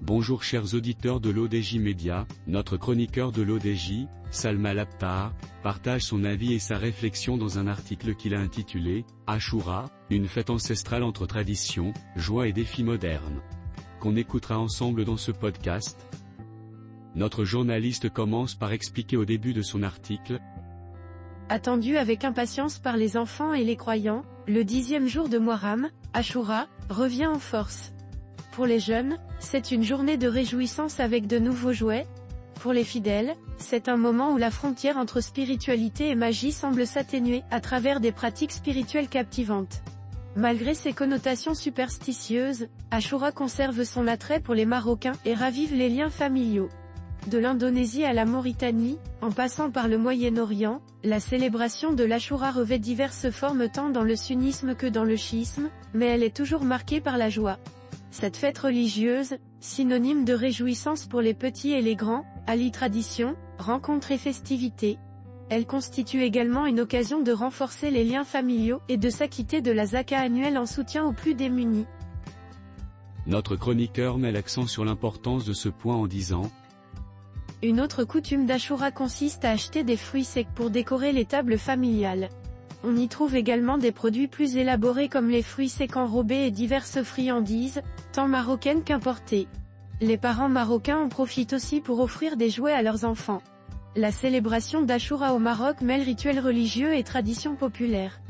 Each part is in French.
Bonjour chers auditeurs de l'ODJ Média, notre chroniqueur de l'ODJ, Salma Labtar, partage son avis et sa réflexion dans un article qu'il a intitulé « Ashura, une fête ancestrale entre tradition, joie et défis modernes », qu'on écoutera ensemble dans ce podcast. Notre journaliste commence par expliquer au début de son article. Attendu avec impatience par les enfants et les croyants, le 10e jour de Muharram, Ashura, revient en force. Pour les jeunes, c'est une journée de réjouissance avec de nouveaux jouets. Pour les fidèles, c'est un moment où la frontière entre spiritualité et magie semble s'atténuer à travers des pratiques spirituelles captivantes. Malgré ses connotations superstitieuses, Ashura conserve son attrait pour les Marocains et ravive les liens familiaux. De l'Indonésie à la Mauritanie, en passant par le Moyen-Orient, la célébration de l'Ashura revêt diverses formes tant dans le sunnisme que dans le chiisme, mais elle est toujours marquée par la joie. Cette fête religieuse, synonyme de réjouissance pour les petits et les grands, allie tradition, rencontres et festivités. Elle constitue également une occasion de renforcer les liens familiaux et de s'acquitter de la zaka annuelle en soutien aux plus démunis. Notre chroniqueur met l'accent sur l'importance de ce point en disant. Une autre coutume d'Ashura consiste à acheter des fruits secs pour décorer les tables familiales. On y trouve également des produits plus élaborés comme les fruits secs enrobés et diverses friandises, tant marocaines qu'importées. Les parents marocains en profitent aussi pour offrir des jouets à leurs enfants. La célébration d'Ashura au Maroc mêle rituels religieux et traditions populaires.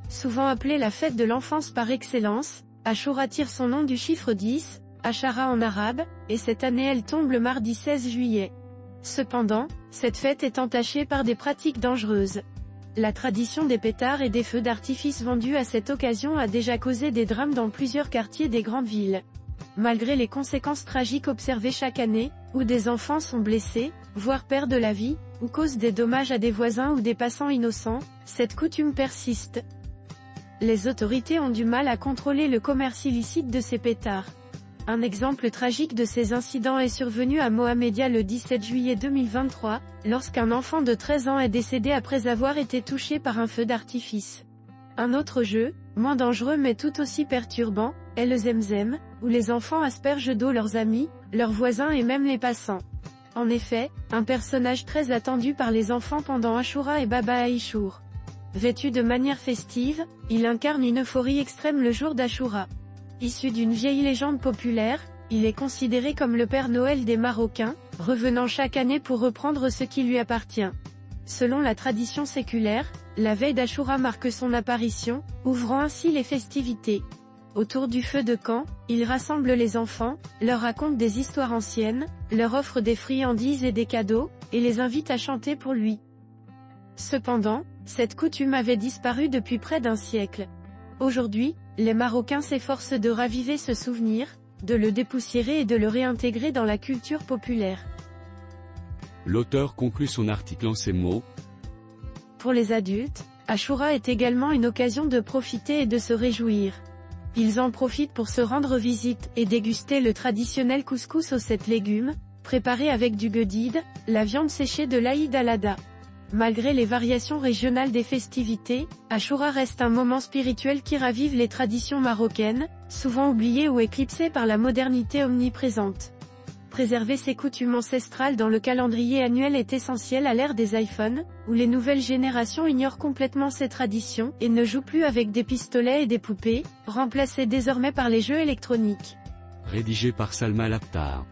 Souvent appelée la fête de l'enfance par excellence, Ashura tire son nom du chiffre 10, Ashara en arabe, et cette année elle tombe le mardi 16 juillet. Cependant, cette fête est entachée par des pratiques dangereuses. La tradition des pétards et des feux d'artifice vendus à cette occasion a déjà causé des drames dans plusieurs quartiers des grandes villes. Malgré les conséquences tragiques observées chaque année, où des enfants sont blessés, voire perdent la vie, ou causent des dommages à des voisins ou des passants innocents, cette coutume persiste. Les autorités ont du mal à contrôler le commerce illicite de ces pétards. Un exemple tragique de ces incidents est survenu à Mohamedia le 17 juillet 2023, lorsqu'un enfant de 13 ans est décédé après avoir été touché par un feu d'artifice. Un autre jeu, moins dangereux mais tout aussi perturbant, est le Zemzem, où les enfants aspergent d'eau leurs amis, leurs voisins et même les passants. En effet, un personnage très attendu par les enfants pendant Ashura est Baba Aïchour. Vêtu de manière festive, il incarne une euphorie extrême le jour d'Ashura. Issu d'une vieille légende populaire, il est considéré comme le Père Noël des Marocains, revenant chaque année pour reprendre ce qui lui appartient. Selon la tradition séculaire, la veille d'Ashura marque son apparition, ouvrant ainsi les festivités. Autour du feu de camp, il rassemble les enfants, leur raconte des histoires anciennes, leur offre des friandises et des cadeaux, et les invite à chanter pour lui. Cependant, cette coutume avait disparu depuis près d'un siècle. Aujourd'hui, les Marocains s'efforcent de raviver ce souvenir, de le dépoussiérer et de le réintégrer dans la culture populaire. L'auteur conclut son article en ces mots. Pour les adultes, Ashura est également une occasion de profiter et de se réjouir. Ils en profitent pour se rendre visite et déguster le traditionnel couscous aux 7 légumes, préparé avec du guedid, la viande séchée de l'Aïd al-Adha. Malgré les variations régionales des festivités, Ashura reste un moment spirituel qui ravive les traditions marocaines, souvent oubliées ou éclipsées par la modernité omniprésente. Préserver ces coutumes ancestrales dans le calendrier annuel est essentiel à l'ère des iPhones, où les nouvelles générations ignorent complètement ces traditions et ne jouent plus avec des pistolets et des poupées, remplacés désormais par les jeux électroniques. Rédigé par Salma Labtar.